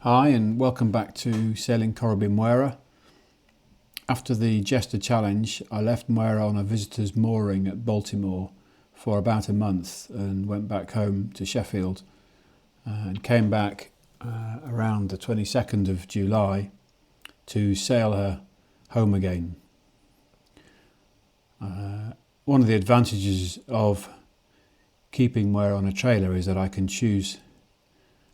Hi and welcome back to Sailing Corrib Mwera. After the Jester Challenge, I left Mwera on a visitor's mooring at Baltimore for about a month and went back home to Sheffield and came back around the 22nd of July to sail her home again. One of the advantages of keeping Mwera on a trailer is that I can choose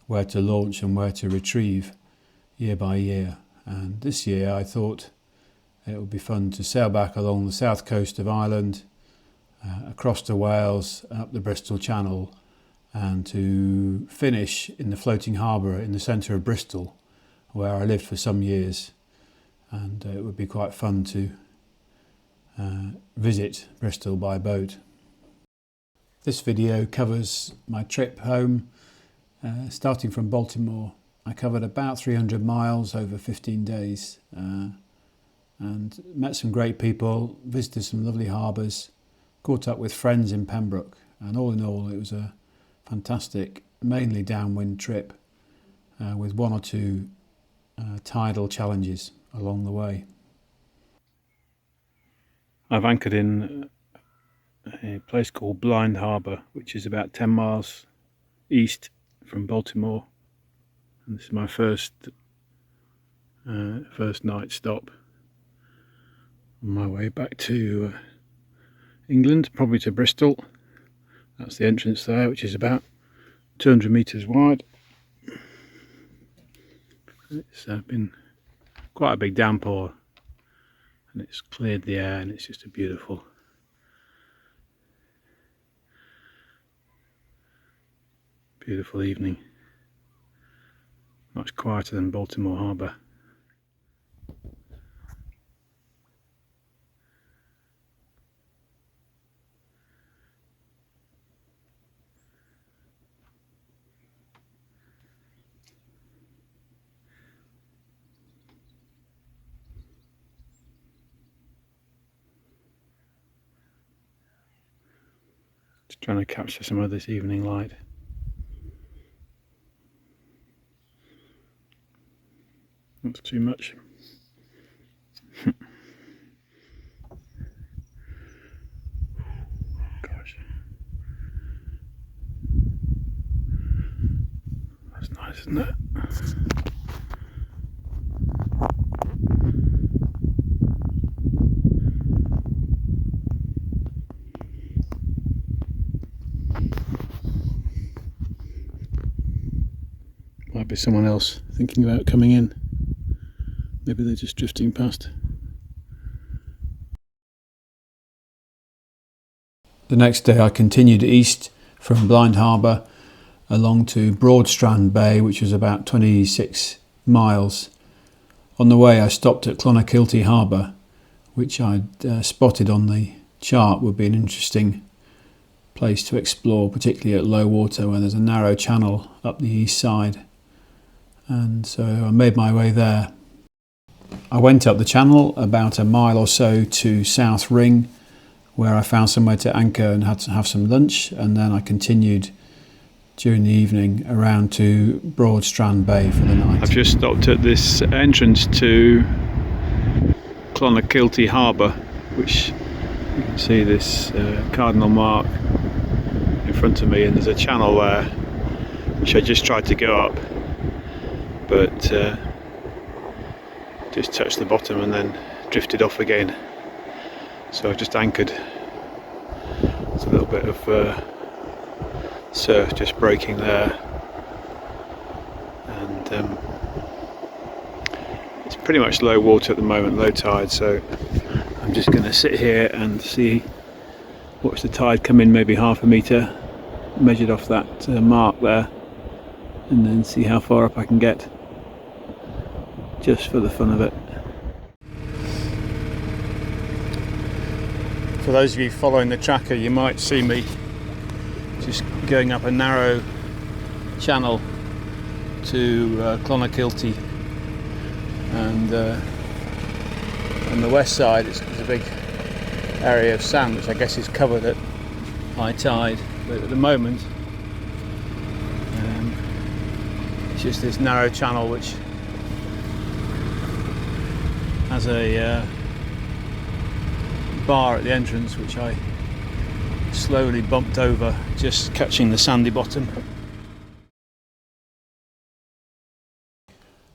where to launch and where to retrieve year by year. And this year I thought it would be fun to sail back along the south coast of Ireland, across to Wales, up the Bristol Channel, and to finish in the floating harbour in the centre of Bristol, where I lived for some years. And it would be quite fun to visit Bristol by boat. This video covers my trip home. Starting from Baltimore, I covered about 300 miles over 15 days and met some great people, visited some lovely harbours, caught up with friends in Pembroke, and all in all it was a fantastic, mainly downwind trip with one or two tidal challenges along the way. I've anchored in a place called Blind Harbour, which is about 10 miles east from Baltimore, and this is my first night stop on my way back to England, probably to Bristol. That's the entrance there, which is about 200 metres wide. It's been quite a big downpour and it's cleared the air, and it's just a beautiful evening. Much quieter than Baltimore Harbour. Just trying to capture some of this evening light. Not too much. Gosh, that's nice, isn't it? Might be someone else thinking about coming in. Maybe they're just drifting past. The next day I continued east from Blind Harbour along to Broadstrand Bay, which was about 26 miles. On the way I stopped at Clonakilty Harbour, which I'd spotted on the chart would be an interesting place to explore, particularly at low water where there's a narrow channel up the east side. And so I made my way there. I went up the channel about a mile or so to South Ring, where I found somewhere to anchor and had to have some lunch, and then I continued during the evening around to Broadstrand Bay for the night. I've just stopped at this entrance to Clonakilty Harbour, which you can see this cardinal mark in front of me, and there's a channel there which I just tried to go up, but just touched the bottom and then drifted off again. So I've just anchored. There's a little bit of surf just breaking there, and it's pretty much low water at the moment, low tide, so I'm just going to sit here and watch the tide come in maybe half a metre, measured off that mark there, and then see how far up I can get, just for the fun of it. For those of you following the tracker, you might see me just going up a narrow channel to Clonakilty, and on the west side there's a big area of sand which I guess is covered at high tide, but at the moment It's just this narrow channel which has a bar at the entrance, which I slowly bumped over, just catching the sandy bottom.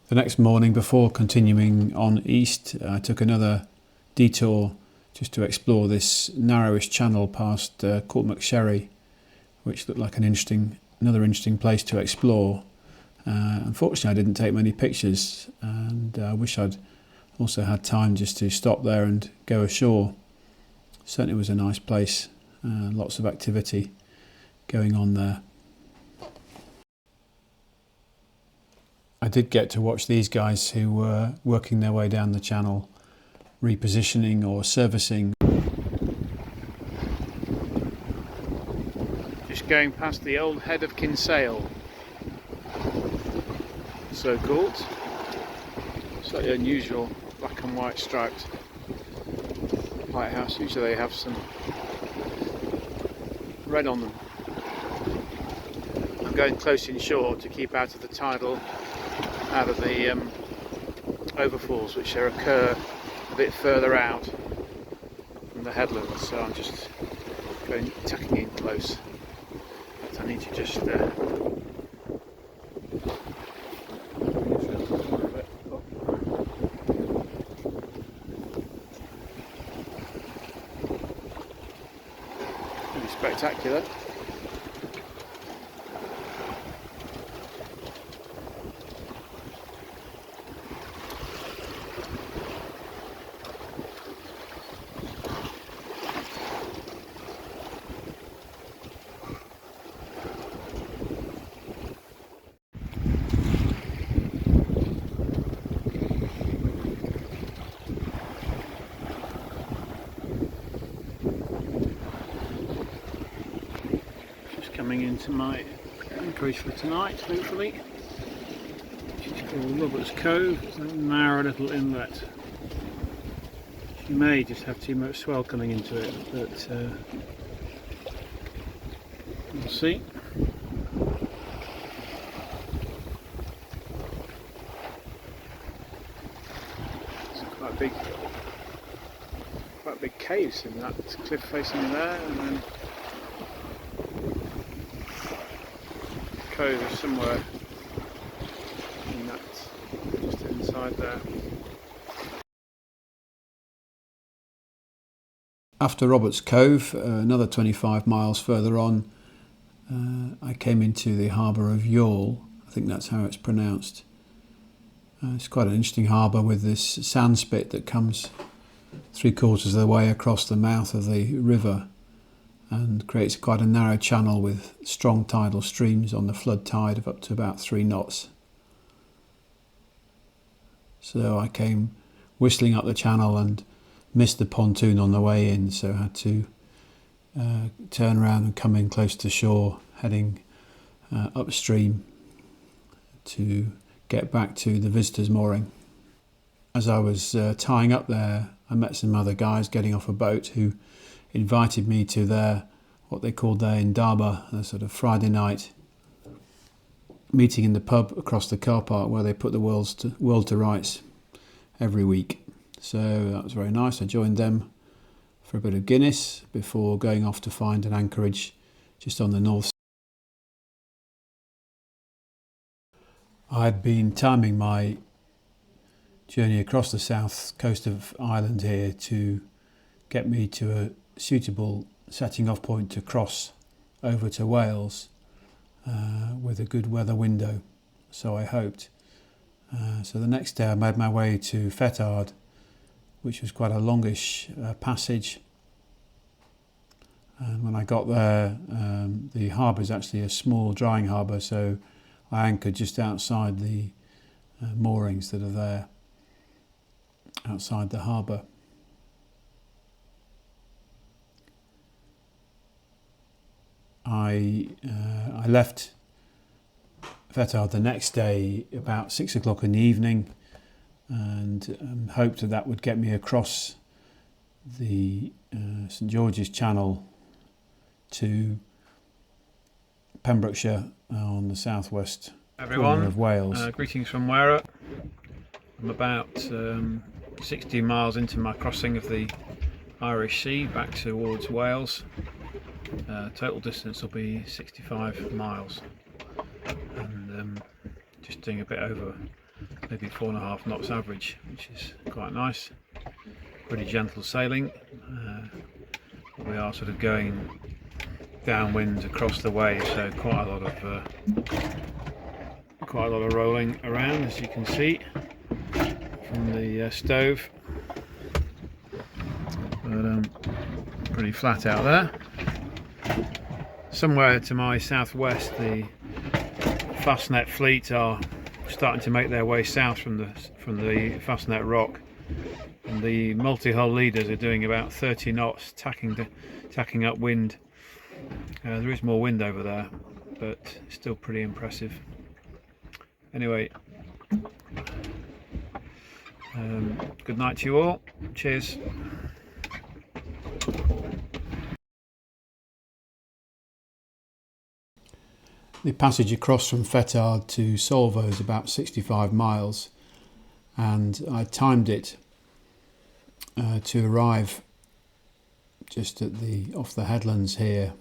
The next morning, before continuing on east, I took another detour just to explore this narrowish channel past Courtmacsherry, which looked like another interesting place to explore. Unfortunately, I didn't take many pictures, and I wish I'd also had time just to stop there and go ashore. Certainly was a nice place, lots of activity going on there. I did get to watch these guys who were working their way down the channel, repositioning or servicing. Just going past the old head of Kinsale, so called. Slightly unusual, black and white striped lighthouse. Usually they have some red on them. I'm going close inshore to keep out of the tidal, out of the overfalls which occur a bit further out from the headlands, so I'm just tacking in close. But I need to just really spectacular. Coming into my anchorage for tonight, hopefully, which is called Robert's Cove. It's a narrow little inlet. You may just have too much swell coming into it, but we'll see. It's quite big caves in that cliff facing there, and then cove is somewhere in that, just inside there. After Robert's Cove, another 25 miles further on, I came into the harbour of Youghal. I think that's how it's pronounced. It's quite an interesting harbour with this sand spit that comes 3/4 of the way across the mouth of the river, and creates quite a narrow channel with strong tidal streams on the flood tide of up to about 3 knots. So I came whistling up the channel and missed the pontoon on the way in, so I had to turn around and come in close to shore, heading upstream to get back to the visitors' mooring. As I was tying up there, I met some other guys getting off a boat who invited me to their, what they called their indaba, a sort of Friday night meeting in the pub across the car park where they put the world to rights every week. So that was very nice. I joined them for a bit of Guinness before going off to find an anchorage just on the north. I'd been timing my journey across the south coast of Ireland here to get me to a suitable setting off point to cross over to Wales with a good weather window, so I hoped. So the next day I made my way to Fethard, which was quite a longish passage, and when I got there, the harbour is actually a small drying harbour, so I anchored just outside the moorings that are there outside the harbour. I left Fethard the next day about 6 o'clock in the evening, and hoped that that would get me across the St George's Channel to Pembrokeshire on the southwest corner of Wales. Greetings from Mwera. I'm about 60 miles into my crossing of the Irish Sea back towards Wales. Total distance will be 65 miles, and just doing a bit over maybe 4.5 knots average, which is quite nice. Pretty gentle sailing. We are sort of going downwind across the waves, so quite a lot of rolling around, as you can see from the stove. But pretty flat out there. Somewhere to my southwest, the Fastnet fleet are starting to make their way south from the Fastnet Rock, and the multi-hull leaders are doing about 30 knots, tacking upwind. There is more wind over there, but still pretty impressive. Anyway, good night to you all. Cheers. The passage across from Fethard to Solva is about 65 miles, and I timed it to arrive just off the headlands here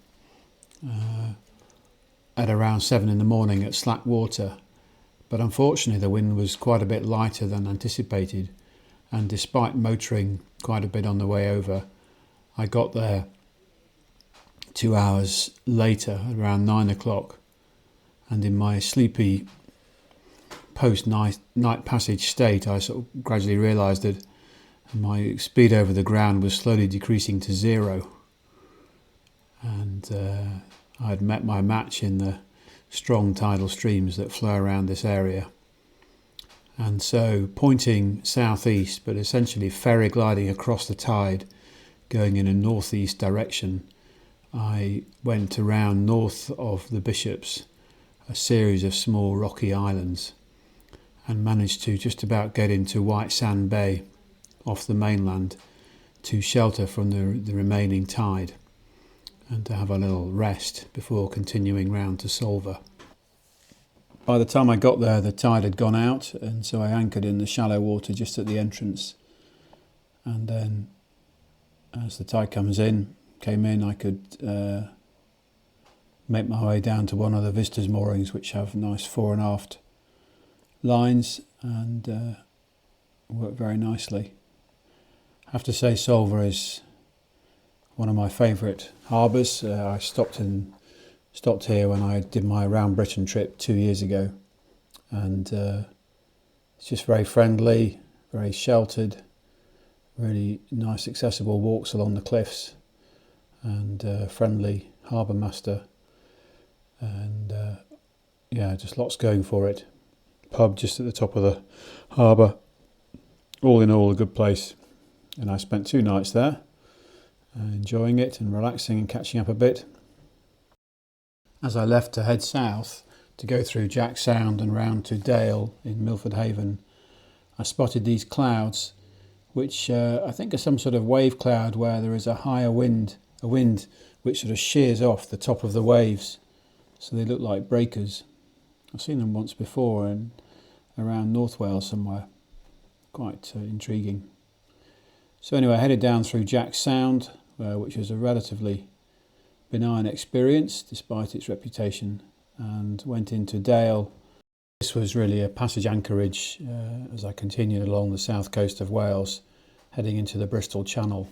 at around 7 in the morning at slack water. But unfortunately the wind was quite a bit lighter than anticipated, and despite motoring quite a bit on the way over, I got there 2 hours later, around 9 o'clock. And in my sleepy post-night passage state, I sort of gradually realised that my speed over the ground was slowly decreasing to 0. And I had met my match in the strong tidal streams that flow around this area. And so, pointing southeast, but essentially ferry gliding across the tide, going in a northeast direction, I went around north of the Bishops, a series of small rocky islands, and managed to just about get into White Sand Bay off the mainland to shelter from the remaining tide and to have a little rest before continuing round to Solva. By the time I got there, the tide had gone out, and so I anchored in the shallow water just at the entrance, and then as the tide came in, I could make my way down to one of the visitors' moorings, which have nice fore and aft lines and work very nicely. I have to say Solva is one of my favourite harbours. I stopped here when I did my round Britain trip 2 years ago, and it's just very friendly, very sheltered, really nice accessible walks along the cliffs, and friendly harbour master. And just lots going for it. Pub just at the top of the harbour. All in all, a good place. And I spent 2 nights there, enjoying it and relaxing and catching up a bit. As I left to head south to go through Jack Sound and round to Dale in Milford Haven, I spotted these clouds, which I think are some sort of wave cloud where there is a higher wind, which sort of shears off the top of the waves. So they look like breakers. I've seen them once before around North Wales somewhere. Quite intriguing. So anyway, I headed down through Jack Sound, which was a relatively benign experience despite its reputation, and went into Dale. This was really a passage anchorage as I continued along the south coast of Wales, heading into the Bristol Channel.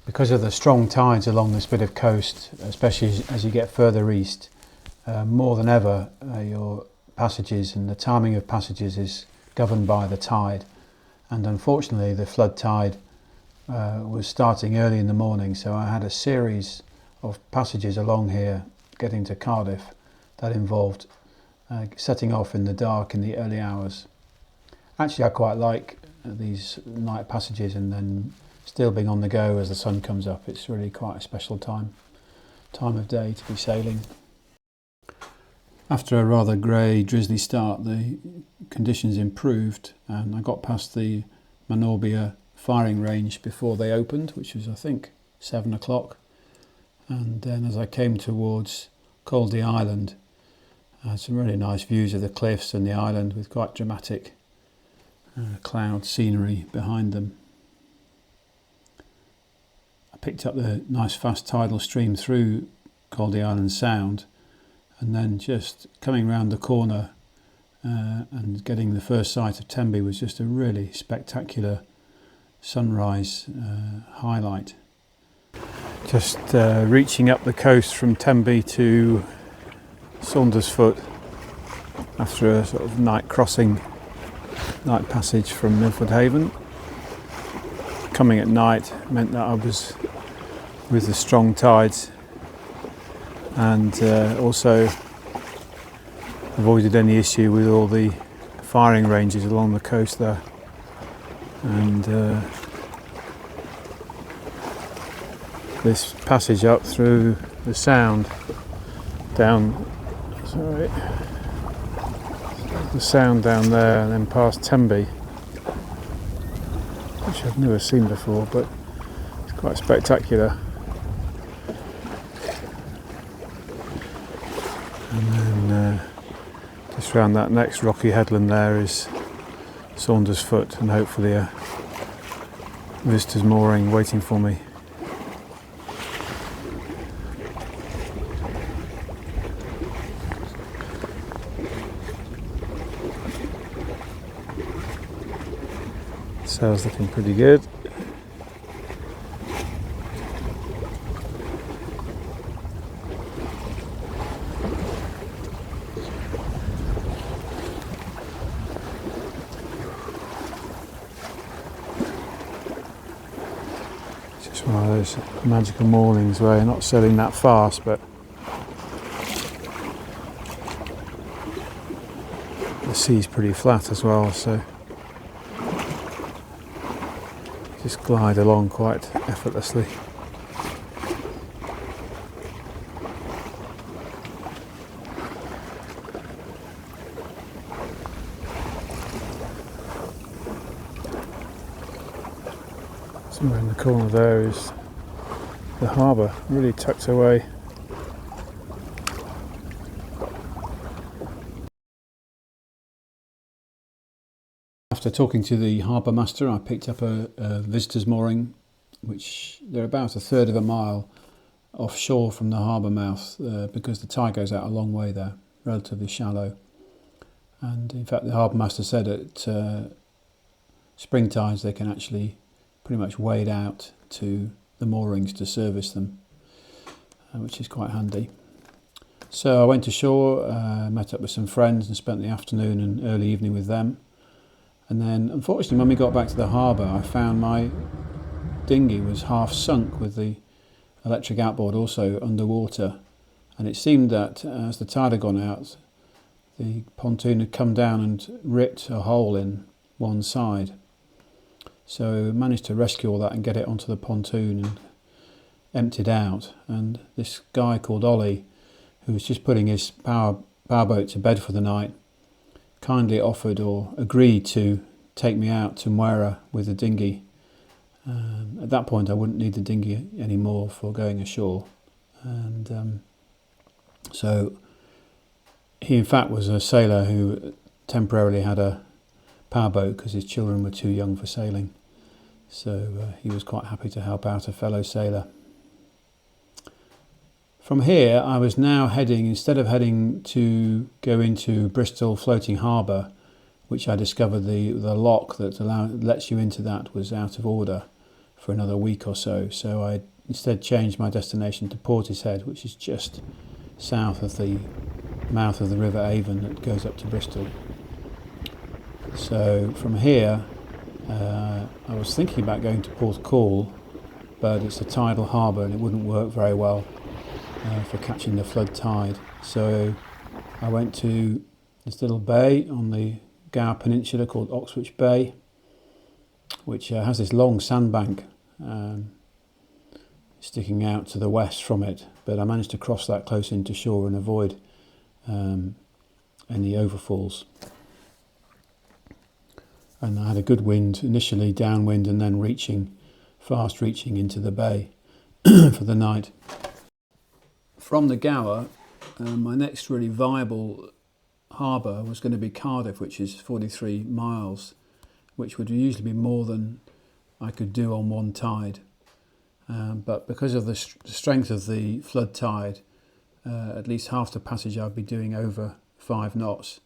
Because of the strong tides along this bit of coast, especially as you get further east, more than ever, your passages and the timing of passages is governed by the tide. And unfortunately, the flood tide was starting early in the morning, so I had a series of passages along here getting to Cardiff that involved setting off in the dark in the early hours. Actually, I quite like these night passages and then still being on the go as the sun comes up. It's really quite a special time of day to be sailing. After a rather grey, drizzly start, the conditions improved, and I got past the Manorbier firing range before they opened, which was, I think, 7 o'clock. And then as I came towards Caldy Island, Some really nice views of the cliffs and the island with quite dramatic cloud scenery behind them. I picked up the nice fast tidal stream through called the Island Sound, and then just coming round the corner and getting the first sight of Tenby was just a really spectacular sunrise highlight. Just reaching up the coast from Tenby to Saundersfoot after a sort of night passage from Milford Haven. Coming at night meant that I was with the strong tides, and also avoided any issue with all the firing ranges along the coast there. And this passage up through the Sound down, the Sound down there and then past Tenby, which I've never seen before, but it's quite spectacular. And then just round that next rocky headland there is Saundersfoot, and hopefully a visitor's mooring waiting for me. Sail's looking pretty good. It's just one of those magical mornings where you're not sailing that fast, but the sea's pretty flat as well, so just glide along quite effortlessly. Somewhere in the corner there is the harbour, really tucked away. After talking to the harbour master, I picked up a visitor's mooring, which they're about a third of a mile offshore from the harbour mouth, because the tide goes out a long way there, relatively shallow. And in fact, the harbour master said at spring tides they can actually pretty much wade out to the moorings to service them, which is quite handy. So I went ashore, met up with some friends and spent the afternoon and early evening with them. And then, unfortunately, when we got back to the harbour, I found my dinghy was half sunk with the electric outboard also underwater. And it seemed that as the tide had gone out, the pontoon had come down and ripped a hole in one side. So I managed to rescue all that and get it onto the pontoon and emptied out. And this guy called Ollie, who was just putting his powerboat to bed for the night, kindly offered or agreed to take me out to Mwera with the dinghy. At that point I wouldn't need the dinghy anymore for going ashore, and so he in fact was a sailor who temporarily had a powerboat because his children were too young for sailing, so he was quite happy to help out a fellow sailor. From here, I was now heading, instead of heading to go into Bristol Floating Harbour, which I discovered the lock that lets you into that was out of order for another week or so. So I instead changed my destination to Portishead, which is just south of the mouth of the River Avon that goes up to Bristol. So from here, I was thinking about going to Port Call, but it's a tidal harbour and it wouldn't work very well for catching the flood tide. So I went to this little bay on the Gower Peninsula called Oxwich Bay, which has this long sandbank sticking out to the west from it, but I managed to cross that close into shore and avoid any overfalls. And I had a good wind, initially downwind and then fast reaching into the bay for the night. From the Gower, my next really viable harbour was going to be Cardiff, which is 43 miles, which would usually be more than I could do on one tide. But because of the strength of the flood tide, at least half the passage I'd be doing over 5 knots,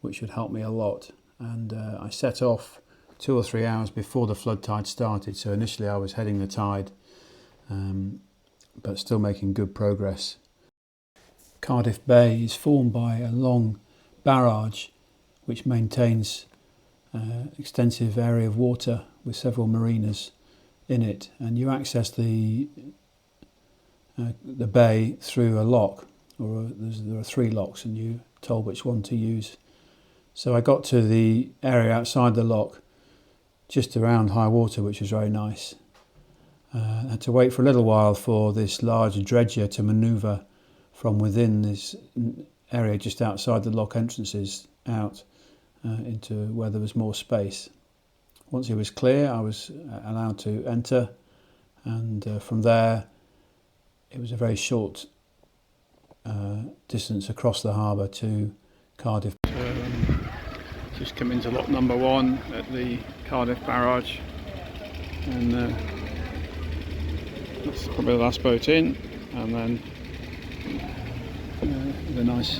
which would help me a lot. And I set off 2 or 3 hours before the flood tide started, so initially I was heading the tide, but still making good progress. Cardiff Bay is formed by a long barrage which maintains extensive area of water with several marinas in it, and you access the bay through a lock, or there are 3 locks, and you're told which one to use. So I got to the area outside the lock just around high water, which was very nice. I had to wait for a little while for this large dredger to manoeuvre from within this area just outside the lock entrances out into where there was more space. Once it was clear, I was allowed to enter, and from there it was a very short distance across the harbour to Cardiff. Just come into lock number 1 at the Cardiff barrage, and that's probably the last boat in, and then the nice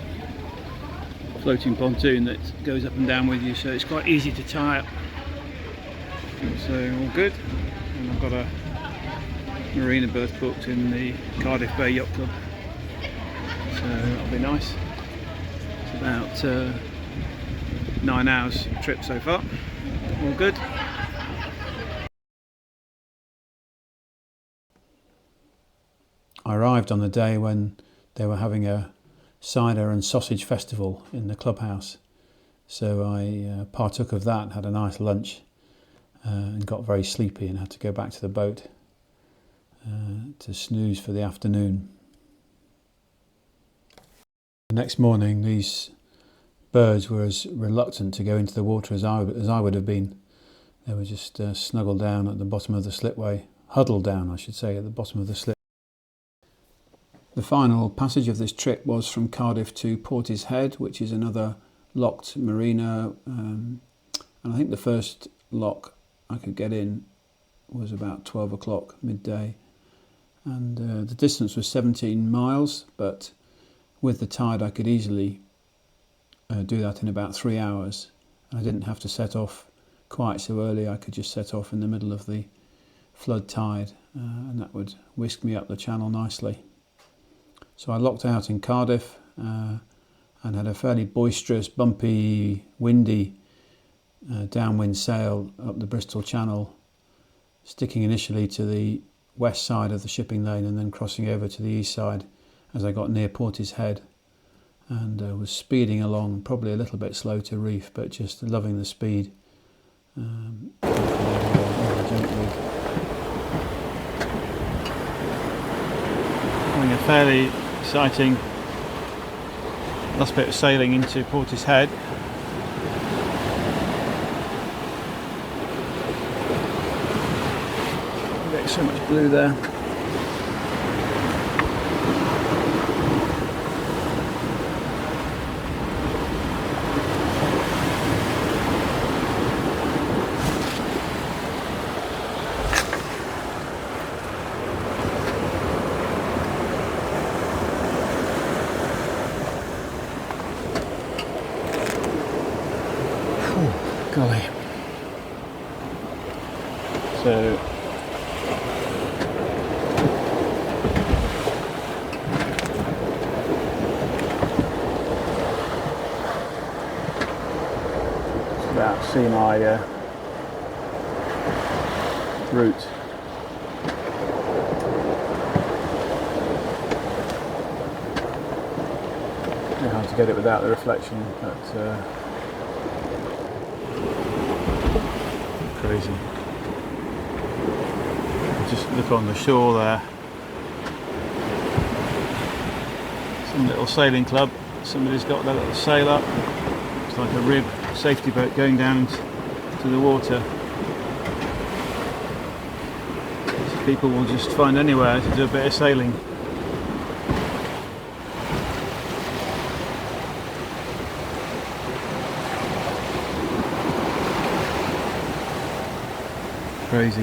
floating pontoon that goes up and down with you, so it's quite easy to tie up. So all good, and I've got a marina berth booked in the Cardiff Bay Yacht Club, so that'll be nice. It's about 9 hours trip so far, all good. I arrived on the day when they were having a cider and sausage festival in the clubhouse, so I partook of that, had a nice lunch, and got very sleepy and had to go back to the boat to snooze for the afternoon. The next morning these birds were as reluctant to go into the water as I would have been. They were just snuggled down at the bottom of the slipway, huddled down I should say, at the bottom of the slip. The final passage of this trip was from Cardiff to Portishead, which is another locked marina, and I think the first lock I could get in was about 12 o'clock midday, and the distance was 17 miles, but with the tide I could easily do that in about 3 hours. I didn't have to set off quite so early. I could just set off in the middle of the flood tide, and that would whisk me up the channel nicely. So I locked out in Cardiff and had a fairly boisterous, bumpy, windy downwind sail up the Bristol Channel, sticking initially to the west side of the shipping lane and then crossing over to the east side as I got near Portishead, and was speeding along, probably a little bit slow to reef, but just loving the speed. Having a fairly exciting last bit of sailing into Portishead. There's so much blue there. Golly. So just about see my route. I know how to get it without the reflection, but crazy. Just look on the shore there. Some little sailing club. Somebody's got their little sail up. It's like a rib safety boat going down to the water. So people will just find anywhere to do a bit of sailing. crazy.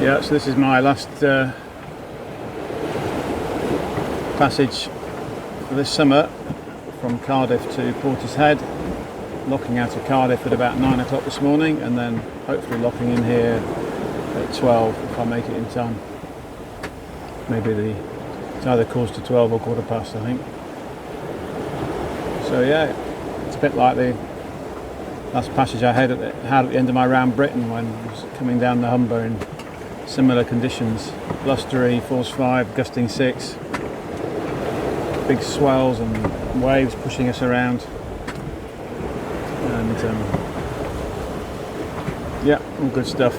Yeah, so this is my last passage for this summer from Cardiff to Portishead. Locking out of Cardiff at about 9 o'clock this morning, and then hopefully locking in here at 12 if I make it in time. Maybe it's either quarter to 12 or quarter past, I think. So yeah, it's a bit like the last passage I had at the end of my round Britain, when I was coming down the Humber in similar conditions. Blustery, force 5, gusting 6, big swells and waves pushing us around, and yeah, all good stuff.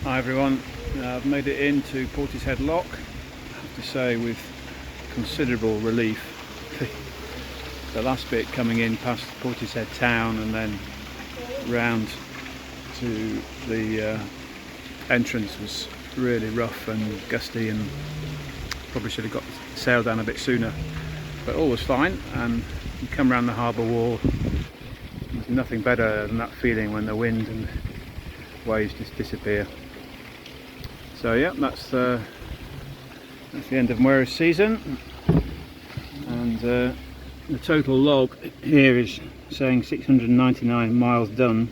Hi everyone, I've made it into Portishead Lock, I have to say with considerable relief. The last bit coming in past Portishead town and then round to the entrance was really rough and gusty, and probably should have got the sail down a bit sooner, but all was fine. And you come around the harbour wall, there's nothing better than that feeling when the wind and waves just disappear. So yeah, that's the end of Mwera's season, and the total log here is saying 699 miles done.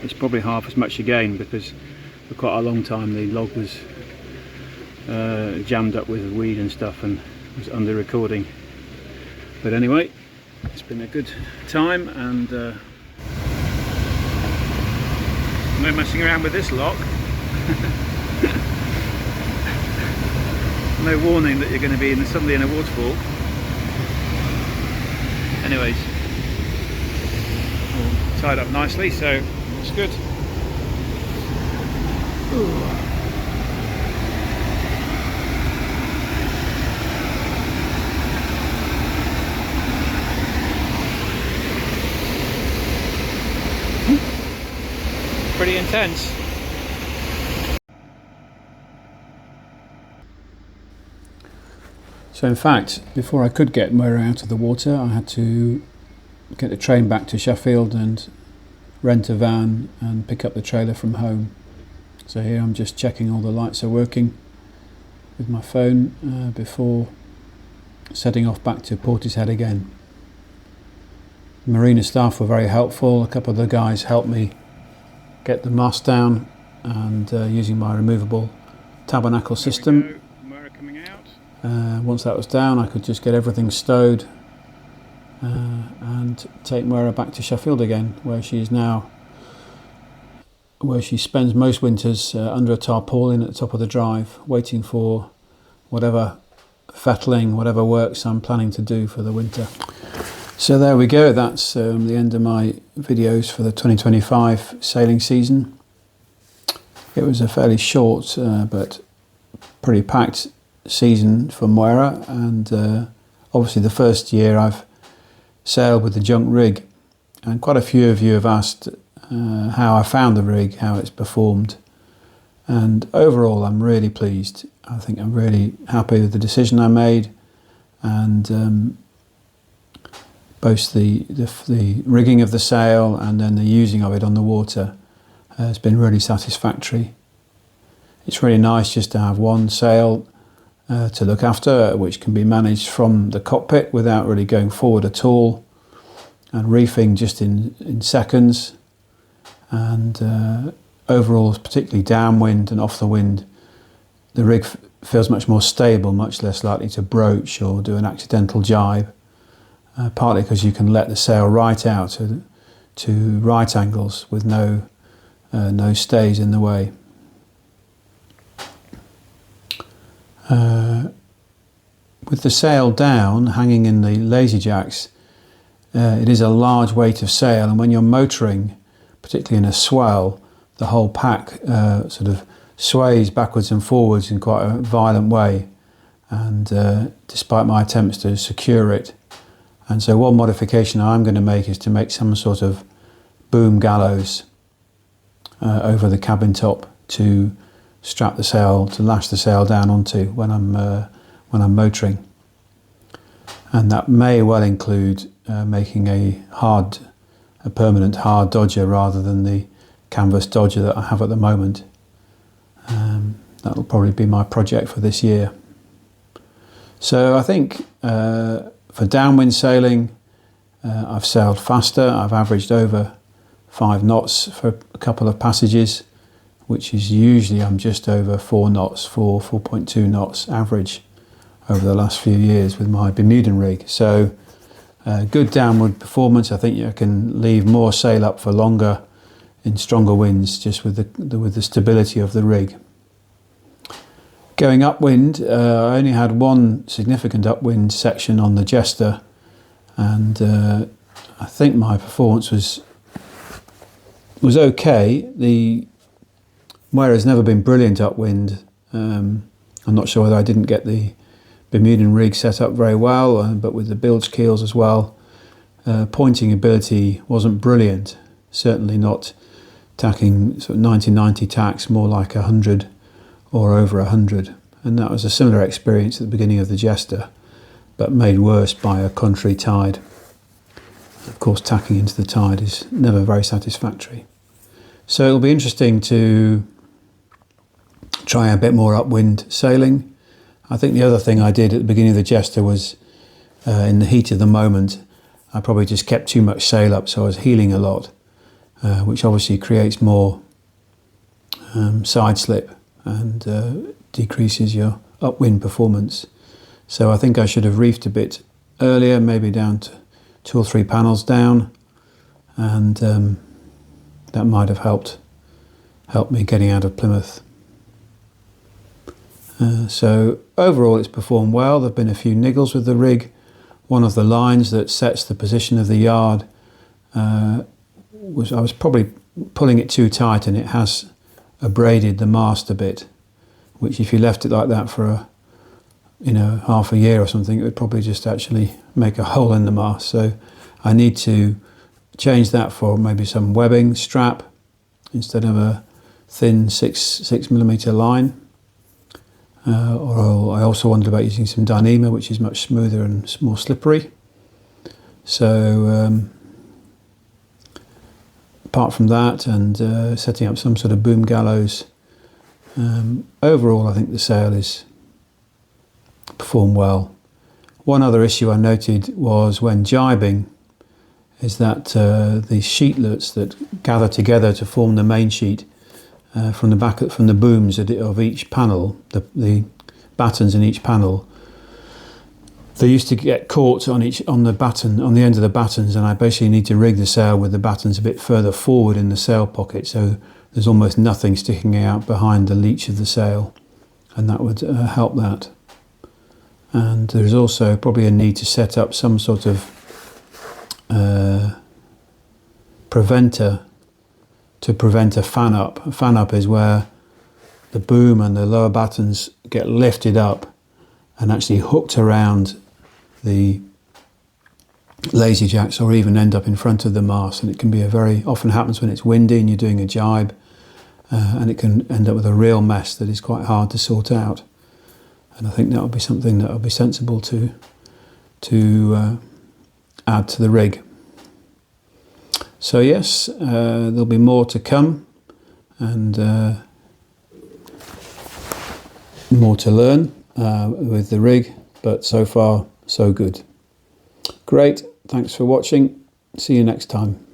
It's probably half as much again, because for quite a long time the log was jammed up with weed and stuff and was under recording. But anyway, it's been a good time, and no messing around with this lock. No warning that you're going to be suddenly in a waterfall. Anyways, all tied up nicely, so it's good. Ooh. Pretty intense. So in fact, before I could get Mwera out of the water, I had to get the train back to Sheffield and rent a van and pick up the trailer from home. So here I'm just checking all the lights are working with my phone before setting off back to Portishead again. Marina staff were very helpful. A couple of the guys helped me get the mast down, and using my removable tabernacle system. Once that was down, I could just get everything stowed and take Mwera back to Sheffield again, where she spends most winters under a tarpaulin at the top of the drive, waiting for whatever fettling, whatever works I'm planning to do for the winter. So there we go, that's the end of my videos for the 2025 sailing season. It was a fairly short but pretty packed season for Mwera, and obviously the first year I've sailed with the junk rig, and quite a few of you have asked how I found the rig, how it's performed, and overall I'm really pleased. I think I'm really happy with the decision I made, and both the rigging of the sail and then the using of it on the water has been really satisfactory. It's really nice just to have one sail to look after, which can be managed from the cockpit without really going forward at all, and reefing just in seconds, and overall, particularly downwind and off the wind, the rig feels much more stable, much less likely to broach or do an accidental jibe, partly because you can let the sail right out to right angles with no stays in the way. With the sail down, hanging in the lazy jacks, it is a large weight of sail, and when you're motoring, particularly in a swell, the whole pack sort of sways backwards and forwards in quite a violent way, and despite my attempts to secure it. And so one modification I'm going to make is to make some sort of boom gallows over the cabin top to strap the sail, to lash the sail down onto when I'm motoring, and that may well include making a permanent hard dodger rather than the canvas dodger that I have at the moment. That'll probably be my project for this year. So I think for downwind sailing, I've sailed faster. I've averaged over 5 knots for a couple of passages, which is usually I'm just over 4 knots, 4.2 knots average over the last few years with my Bermudan rig. So good downward performance. I think you can leave more sail up for longer in stronger winds just with the stability of the rig. Going upwind, I only had one significant upwind section on the Jester, and I think my performance was okay. The Mwera has never been brilliant upwind. I'm not sure whether I didn't get the Bermudan rig set up very well, but with the bilge keels as well, pointing ability wasn't brilliant. Certainly not tacking sort of 90-90 tacks, more like 100 or over 100. And that was a similar experience at the beginning of the Jester, but made worse by a contrary tide. Of course, tacking into the tide is never very satisfactory. So it'll be interesting to try a bit more upwind sailing. I think the other thing I did at the beginning of the Jester was, in the heat of the moment, I probably just kept too much sail up, so I was heeling a lot, which obviously creates more side slip and decreases your upwind performance. So I think I should have reefed a bit earlier, maybe down to 2 or 3 panels down, and that might have helped me getting out of Plymouth. So overall it's performed well. There have been a few niggles with the rig. One of the lines that sets the position of the yard I was probably pulling it too tight, and it has abraded the mast a bit, which if you left it like that for half a year or something, it would probably just actually make a hole in the mast. So I need to change that for maybe some webbing strap instead of a thin 6mm line. Or I also wondered about using some Dyneema, which is much smoother and more slippery. So apart from that, and setting up some sort of boom gallows, overall I think the sail is performed well. One other issue I noted was when jibing, is that the sheetlets that gather together to form the main sheet from the booms of each panel, the battens in each panel, they used to get caught on the end of the battens, and I basically need to rig the sail with the battens a bit further forward in the sail pocket, so there's almost nothing sticking out behind the leech of the sail, and that would help that. And there's also probably a need to set up some sort of preventer to prevent a fan up. A fan up is where the boom and the lower battens get lifted up and actually hooked around the lazy jacks, or even end up in front of the mast, and it can be often happens when it's windy and you're doing a jibe, and it can end up with a real mess that is quite hard to sort out. And I think that would be something that would be sensible to add to the rig. So yes, there'll be more to come, and more to learn with the rig, but so far so good. Great, thanks for watching. See you next time.